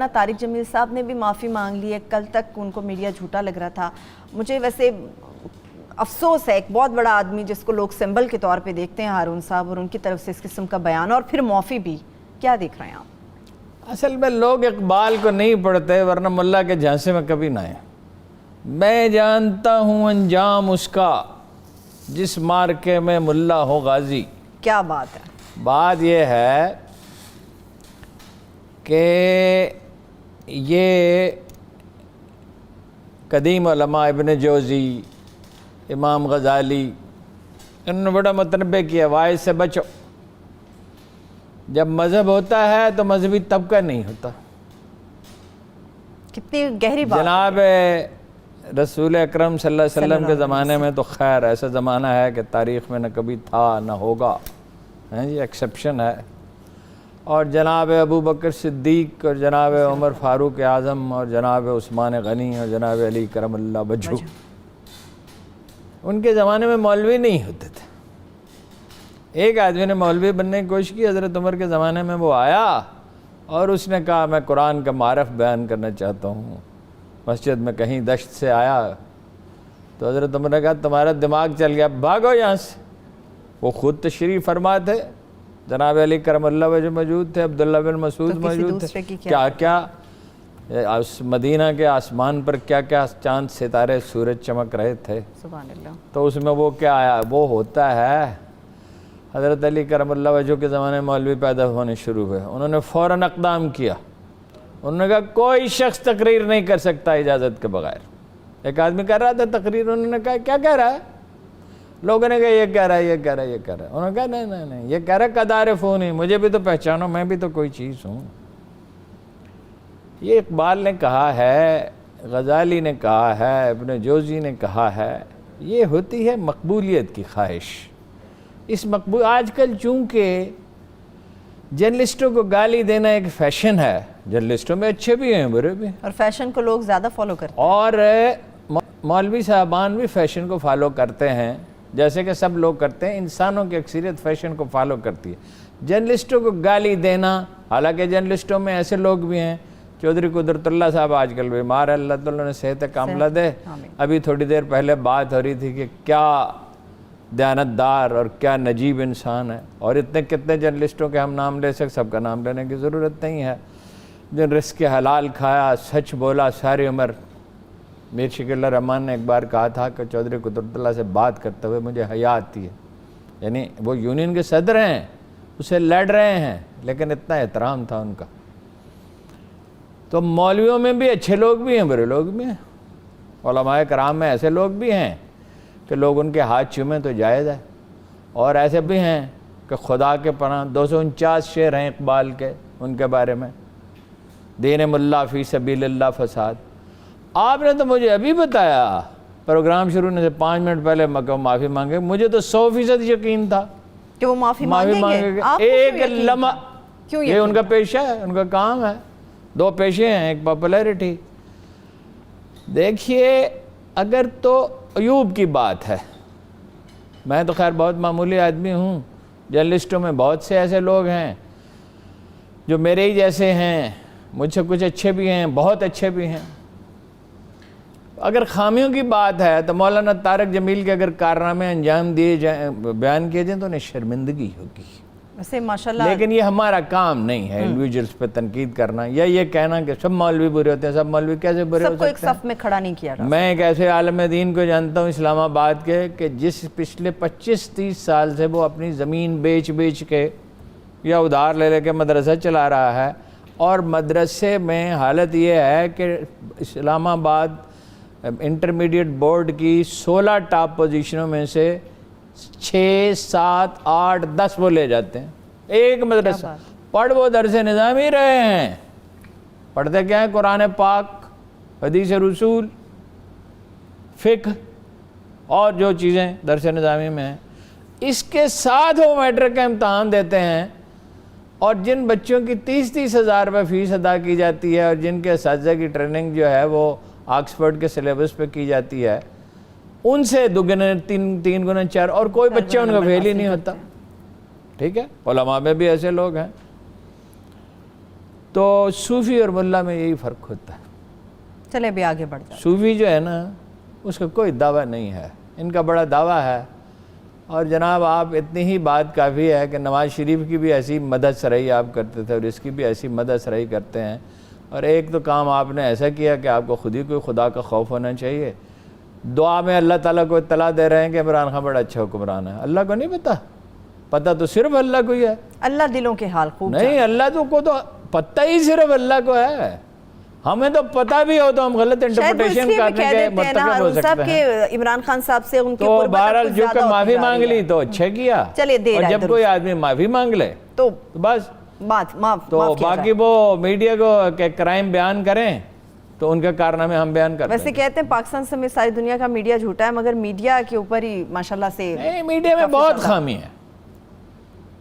طارق جمیل صاحب نے بھی معافی مانگ لی ہے. کل تک ان کو میڈیا جھوٹا لگ رہا تھا. مجھے ویسے افسوس ہے, ایک بہت بڑا آدمی جس کو لوگ سمبل کے طور پہ دیکھتے ہیں ہارون صاحب, اور ان کی طرف سے اس قسم کا بیان اور پھر معافی بھی. کیا دیکھ رہے ہیں آپ؟ اصل میں لوگ اقبال کو نہیں پڑھتے, ورنہ ملا کے جھانسے میں کبھی نہ آئے. میں جانتا ہوں انجام اس کا جس مارکے میں ملا ہو غازی. کیا بات ہے. بات یہ ہے کہ یہ قدیم علماء ابن جوزی, امام غزالی, انہوں نے بڑا متنبہ کیا وائز سے بچو. جب مذہب ہوتا ہے تو مذہبی طبقہ نہیں ہوتا. کتنی گہری بات. جناب رسول اکرم صلی اللہ علیہ وسلم کے زمانے میں تو خیر ایسا زمانہ ہے کہ تاریخ میں نہ کبھی تھا نہ ہوگا, یہ ایکسیپشن ہے. اور جناب ابو بکر صدیق اور جناب عمر فاروق اعظم اور جناب عثمان غنی اور جناب علی کرم اللہ وجہہ, ان کے زمانے میں مولوی نہیں ہوتے تھے. ایک آدمی نے مولوی بننے کی کوشش کی, حضرت عمر کے زمانے میں وہ آیا اور اس نے کہا میں قرآن کا معرف بیان کرنا چاہتا ہوں. مسجد میں کہیں دشت سے آیا تو حضرت عمر نے کہا تمہارا دماغ چل گیا, بھاگو یہاں سے. وہ خود تشریف فرما تھے, جناب علی کرم اللہ وجہ موجود تھے, عبداللہ بن مسعود موجود تھے. کیا مدینہ کے آسمان پر کیا کیا چاند ستارے سورج چمک رہے تھے. سبحان اللہ. تو اس میں وہ کیا آیا, وہ ہوتا ہے. حضرت علی کرم اللہ وجہ کے زمانے میں مولوی پیدا ہونے شروع ہوئے. انہوں نے فوراً اقدام کیا. انہوں نے کہا کوئی شخص تقریر نہیں کر سکتا اجازت کے بغیر. ایک آدمی کر رہا تھا تقریر, انہوں نے کہا کیا کہہ رہا ہے؟ لوگوں نے کہا یہ کہہ رہا ہے, یہ کہہ رہا ہے, یہ کہہ رہا ہے. انہوں نے کہا نہیں, یہ کہہ رہا ہے قدار فونی, مجھے بھی تو پہچانو, میں بھی تو کوئی چیز ہوں. یہ اقبال نے کہا ہے, غزالی نے کہا ہے, ابن جوزی نے کہا ہے. یہ ہوتی ہے مقبولیت کی خواہش. اس آج کل چونکہ جرنلسٹوں کو گالی دینا ایک فیشن ہے. جرنلسٹوں میں اچھے بھی ہیں برے بھی ہیں, اور فیشن کو لوگ زیادہ فالو کرتے ہیں. اور مولوی صاحبان بھی فیشن کو فالو کرتے ہیں, جیسے کہ سب لوگ کرتے ہیں. انسانوں کی اکثریت فیشن کو فالو کرتی ہے. جرنلسٹوں کو گالی دینا, حالانکہ جرنلسٹوں میں ایسے لوگ بھی ہیں. چودھری قدرت اللہ صاحب آج کل بیمار ہے, اللہ تعالیٰ نے صحت کاملہ دے. ابھی تھوڑی دیر پہلے بات ہو رہی تھی کہ کیا دیانتدار اور کیا نجیب انسان ہے. اور اتنے کتنے جرنلسٹوں کے ہم نام لے سب کا نام لینے کی ضرورت نہیں ہے, جن رزق حلال کھایا, سچ بولا ساری عمر. میر شکیل اللہ رحمان نے ایک بار کہا تھا کہ چودھری قدرت اللہ سے بات کرتے ہوئے مجھے حیا آتی ہے. یعنی وہ یونین کے صدر ہیں, اسے لڑ رہے ہیں, لیکن اتنا احترام تھا ان کا. تو مولویوں میں بھی اچھے لوگ بھی ہیں, برے لوگ بھی ہیں. علماء کرام میں ایسے لوگ بھی ہیں کہ لوگ ان کے ہاتھ چومیں تو جائز ہے, اور ایسے بھی ہیں کہ خدا کے پناہ 249 شعر ہیں اقبال کے ان کے بارے میں. دین ملا فی سبیل اللہ فساد. آپ نے تو مجھے ابھی بتایا پروگرام شروع ہونے سے 5 منٹ پہلے معافی مانگے. مجھے تو 100% یقین تھا کہ وہ معافی مانگیں گے. ایک لمحہ, یہ ان کا پیشہ ہے, ان کا کام ہے. 2 پیشے ہیں, ایک پاپولیرٹی. دیکھیے اگر تو ایوب کی بات ہے, میں تو خیر بہت معمولی آدمی ہوں. جرنلسٹوں میں بہت سے ایسے لوگ ہیں جو میرے ہی جیسے ہیں, مجھ سے کچھ اچھے بھی ہیں, بہت اچھے بھی ہیں. اگر خامیوں کی بات ہے تو مولانا طارق جمیل کے اگر کارنامے انجام دیے جائیں, بیان کیے جائیں تو انہیں شرمندگی ہوگی. ویسے ماشاءاللہ, لیکن یہ ہمارا کام نہیں ہے انڈیویجولز پہ تنقید کرنا یا یہ کہنا کہ سب مولوی برے ہوتے ہیں. سب مولوی کیسے برے ہو سب کو ایک سکتے ہیں؟ صف میں کھڑا نہیں کیا. میں ایک ایسے عالم دین کو جانتا ہوں اسلام آباد کے کہ جس پچھلے 25-30 سال سے وہ اپنی زمین بیچ کے یا ادھار لے کے مدرسہ چلا رہا ہے. اور مدرسے میں حالت یہ ہے کہ اسلام آباد انٹرمیڈیٹ بورڈ کی 16 ٹاپ پوزیشنوں میں سے 6, 7, 8, 10 وہ لے جاتے ہیں. ایک مدرسہ پڑھ وہ درس نظامی رہے ہیں. پڑھتے کیا ہیں؟ قرآن پاک, حدیث رسول, فقہ اور جو چیزیں درس نظامی میں ہیں. اس کے ساتھ وہ میٹرک کا امتحان دیتے ہیں. اور جن بچوں کی 30-30 ہزار روپے فیس ادا کی جاتی ہے اور جن کے اساتذہ کی ٹریننگ جو ہے وہ آکسفورڈ کے سلیبس پہ کی جاتی ہے, ان سے 2 گنا 3 گنا 4, اور کوئی بچہ ان کا فیل ہی نہیں ہوتا. ٹھیک ہے, علماء میں بھی ایسے لوگ ہیں. تو صوفی اور ملا میں یہی فرق ہوتا ہے. چلے ابھی آگے بڑھ جائیں. صوفی جو ہے نا اس کا کوئی دعویٰ نہیں ہے, ان کا بڑا دعویٰ ہے. اور جناب آپ اتنی ہی بات کافی ہے کہ نواز شریف کی بھی ایسی مدد سرائی آپ کرتے تھے اور اس کی بھی ایسی مدد سرائی کرتے ہیں. اور ایک تو کام آپ نے ایسا کیا کہ آپ کو خود ہی کوئی خدا کا خوف ہونا چاہیے. دعا میں اللہ تعالیٰ کو اطلاع دے رہے ہیں کہ عمران خان بڑا اچھا حکمران ہے. اللہ کو نہیں پتہ, پتہ تو صرف اللہ کو ہی ہے. اللہ دلوں کے حال خوب نہیں, اللہ کو تو پتہ ہی صرف اللہ کو ہے. ہمیں تو پتہ بھی ہو تو ہم غلط انٹرپریٹیشن کرنے کے مرتکب ہو سکتے ہیں. عمران خان صاحب سے ان کی تو قربت بہرحال کچھ جو کہ زیادہ معافی ہوتی جا مانگ رہی لی ہے. تو اچھا کیا. چلیے دے اور رہا ہے جب کوئی آدمی معافی مانگ لے تو بس بات معاف تو کیا جائے. باقی وہ میڈیا کو کہ کرائم بیان کریں تو ان کے کارنامے ہم بیان کرتے ہیں. ویسے کہتے ہیں پاکستان سمیت ساری دنیا کا میڈیا جھوٹا ہے, مگر میڈیا کے اوپر ہی ماشاءاللہ سے نہیں, میڈیا میں بہت خامی ہے,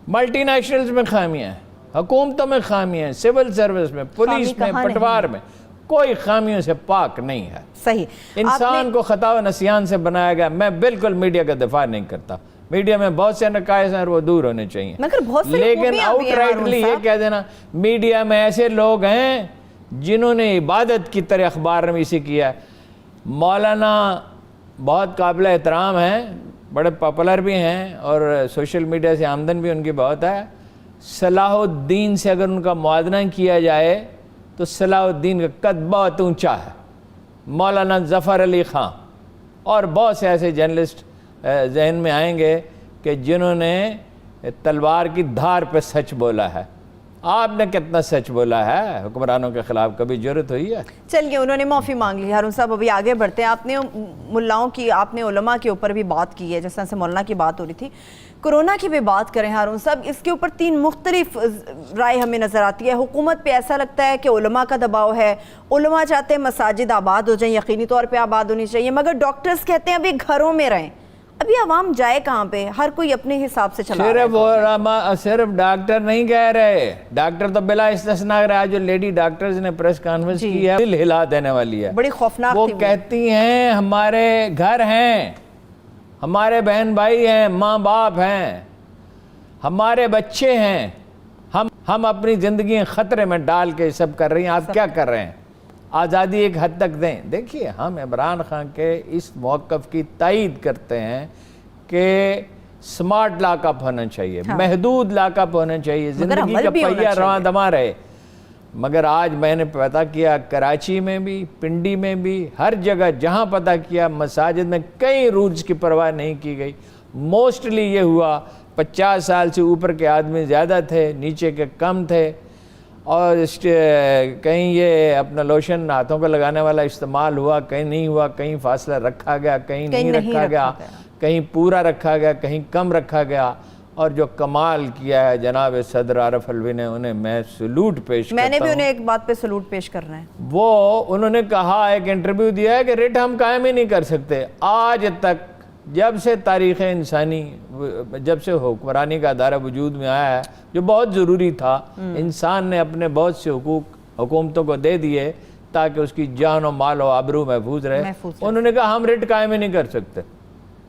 ملٹی نیشنلز میں خامیاں ہیں, حکومتوں میں خامیاں ہیں, سول سروس میں, پولیس میں, پٹوار میں, کوئی خامیوں سے پاک نہیں ہے. صحیح. انسان کو خطا و نسیان سے بنایا گیا. میں بالکل میڈیا کا دفاع نہیں کرتا, میڈیا میں بہت سے نقائص ہیں اور وہ دور ہونے چاہیے, مگر بہت سے لیکن آؤٹ رائٹلی یہ کہہ دینا میڈیا میں ایسے لوگ ہیں جنہوں نے عبادت کی طرح اخبار نویسی کیا ہے. مولانا بہت قابل احترام ہیں, بڑے پاپولر بھی ہیں اور سوشل میڈیا سے آمدن بھی ان کی بہت ہے. صلاح الدین سے اگر ان کا موازنہ کیا جائے تو صلاح الدین کا قد بہت اونچا ہے. مولانا ظفر علی خان اور بہت سے ایسے جرنلسٹ ذہن میں آئیں گے کہ جنہوں نے تلوار کی دھار پہ سچ بولا ہے. آپ نے کتنا سچ بولا ہے حکمرانوں کے خلاف, کبھی جرت ہوئی ہے؟ چلیے انہوں نے معافی مانگ لی. ہارون صاحب ابھی آگے بڑھتے ہیں. آپ نے ملاؤں کی, آپ نے علماء کے اوپر بھی بات کی ہے, جس طرح سے مولانا کی بات ہو رہی تھی. کرونا کی بھی بات کریں ہارون صاحب, اس کے اوپر 3 مختلف رائے ہمیں نظر آتی ہے. حکومت پہ ایسا لگتا ہے کہ علماء کا دباؤ ہے, علماء چاہتے ہیں مساجد آباد ہو جائیں, یقینی طور پہ آباد ہونی چاہیے, مگر ڈاکٹرز کہتے ہیں ابھی گھروں میں رہیں. ابھی عوام جائے کہاں پہ؟ ہر کوئی اپنے حساب سے چلا رہا ہے. صرف ڈاکٹر نہیں کہہ رہے, ڈاکٹر تو بلا استثناء رہا. جو لیڈی ڈاکٹرز نے پریس کانفرنس کی ہے دل ہلا دینے والی ہے, بڑی خوفناک. وہ کہتی ہیں ہمارے گھر ہیں, ہمارے بہن بھائی ہیں, ماں باپ ہیں, ہمارے بچے ہیں, ہم اپنی زندگی خطرے میں ڈال کے سب کر رہی ہیں. آپ کیا کر رہے ہیں؟ آزادی ایک حد تک دیں. دیکھیے ہم عمران خان کے اس موقف کی تائید کرتے ہیں کہ سمارٹ لاک اپ ہونا چاہیے, محدود لاک اپ ہونا چاہیے, زندگی کا پہیہ رواں دواں رہے. مگر آج میں نے پتہ کیا کراچی میں بھی, پنڈی میں بھی, ہر جگہ جہاں پتہ کیا مساجد میں کئی رولز کی پرواہ نہیں کی گئی. موسٹلی یہ ہوا 50 سال سے اوپر کے آدمی زیادہ تھے, نیچے کے کم تھے, اور کہیں یہ اپنا لوشن ہاتھوں کو لگانے والا استعمال ہوا, کہیں نہیں ہوا, کہیں فاصلہ رکھا گیا, کہیں نہیں رکھا گیا, کہیں پورا رکھا گیا, کہیں کم رکھا گیا. اور جو کمال کیا ہے جناب صدر عارف الوی نے, انہیں میں سلوٹ پیش کرتا ہوں. میں نے بھی انہیں ایک بات پہ سلوٹ پیش کرنا ہے. وہ انہوں نے کہا, ایک انٹرویو دیا ہے کہ ریٹ ہم قائم ہی نہیں کر سکتے. آج تک جب سے تاریخ انسانی, جب سے حکمرانی کا ادارہ وجود میں آیا ہے, جو بہت ضروری تھا, انسان نے اپنے بہت سے حقوق حکومتوں کو دے دیے تاکہ اس کی جان و مال و آبرو محفوظ رہے. انہوں نے کہا ہم ریٹ قائم ہی نہیں کر سکتے.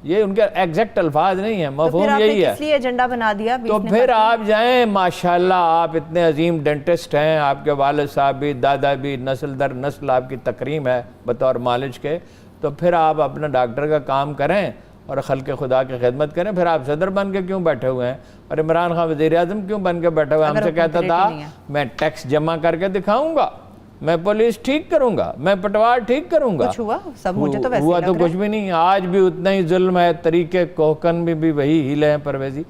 یہ ان کے ایگزیکٹ الفاظ نہیں ہیں, مفہوم یہی ہے. اس لیے ایجنڈا بنا دیا. تو پھر آپ جائیں, ماشاءاللہ آپ اتنے عظیم ڈینٹسٹ ہیں, آپ کے والد صاحب بھی, دادا بھی, نسل در نسل آپ کی تکریم ہے بطور مالج کے. تو پھر آپ اپنا ڈاکٹر کا کام کریں اور خلق خدا کی خدمت کریں. پھر آپ صدر بن کے کیوں بیٹھے ہوئے ہیں, اور عمران خان وزیر اعظم کیوں بن کے بیٹھے ہوئے ہیں؟ ہم سے کہتا تھا میں ٹیکس جمع کر کے دکھاؤں گا, میں پولیس ٹھیک کروں گا, میں پٹوار ٹھیک کروں گا. کچھ ہوا؟ سب مجھے تو ویسے ہوا تو کچھ بھی نہیں. آج بھی اتنا ہی ظلم ہے, طریقے کوہکن بھی وہی ہیلے ہیں پرویزی.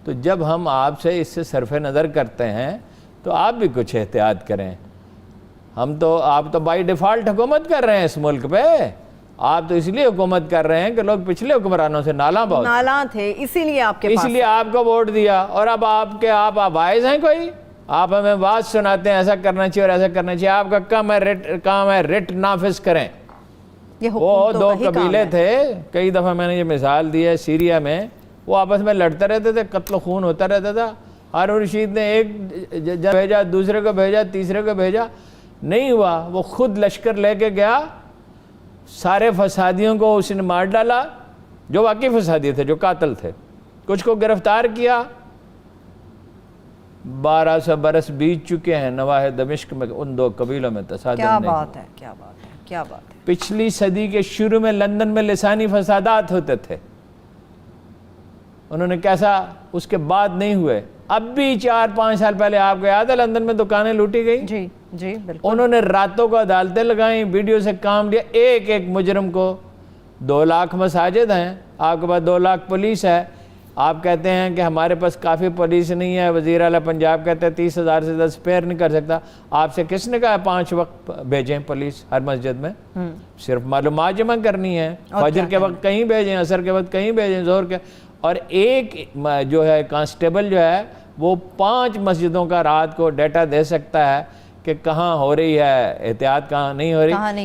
تو جب ہم آپ سے اس سے صرف نظر کرتے ہیں تو آپ بھی کچھ احتیاط کریں. آپ تو بائی ڈیفالٹ حکومت کر رہے ہیں اس ملک پہ. آپ تو اس لیے حکومت کر رہے ہیں کہ لوگ پچھلے حکمرانوں سے نالاں تھے, اسی لیے آپ کے اس لیے آپ کو ووٹ دیا. اور اب آپ وائز ہیں کوئی, آپ ہمیں بات سناتے ہیں ایسا کرنا چاہیے اور ایسا کرنا چاہیے. آپ کا کام ہے ریٹ نافذ کریں. وہ 2 قبیلے تھے, کئی دفعہ میں نے یہ مثال دی ہے, سیریا میں وہ آپس میں لڑتے رہتے تھے, قتل و خون ہوتا رہتا تھا. ہارون رشید نے ایک بھیجا, دوسرے کو بھیجا, تیسرے کو بھیجا, نہیں ہوا. وہ خود لشکر لے کے گیا, سارے فسادیوں کو اس نے مار ڈالا, جو واقعی فسادی تھے, جو قاتل تھے. کچھ کو گرفتار کیا, 1200 برس بیت چکے ہیں نواح دمشق میں ان دو قبیلوں میں تصادم کیا نہیں۔ بات ہے، کیا بات ہے، کیا بات ہے۔ پچھلی صدی کے شروع میں لندن میں لسانی فسادات ہوتے تھے، انہوں نے کیسا اس کے بعد نہیں ہوئے۔ اب بھی 4-5 سال پہلے آپ کو یاد ہے لندن میں دکانیں لوٹی گئی، جی جی بالکل، انہوں نے راتوں کو عدالتیں لگائیں، ویڈیو سے کام لیا، ایک ایک مجرم کو۔ 2 لاکھ مساجد ہیں، آپ کے پاس 2 لاکھ پولیس ہے، آپ کہتے ہیں کہ ہمارے پاس کافی پولیس نہیں ہے، وزیر اعلیٰ پنجاب کہتے ہیں 30,000 سے 10 اسپیئر نہیں کر سکتا۔ آپ سے کس نے کہا 5 وقت بھیجیں پولیس ہر مسجد میں؟ صرف معلومات جمع کرنی ہے، فجر کے وقت کہیں بھیجیں، عصر کے وقت کہیں بھیجیں، ظہر کے، اور ایک جو ہے کانسٹیبل جو ہے وہ 5 مسجدوں کا رات کو ڈیٹا دے سکتا ہے کہ کہاں ہو رہی ہے احتیاط، کہاں نہیں ہو رہی۔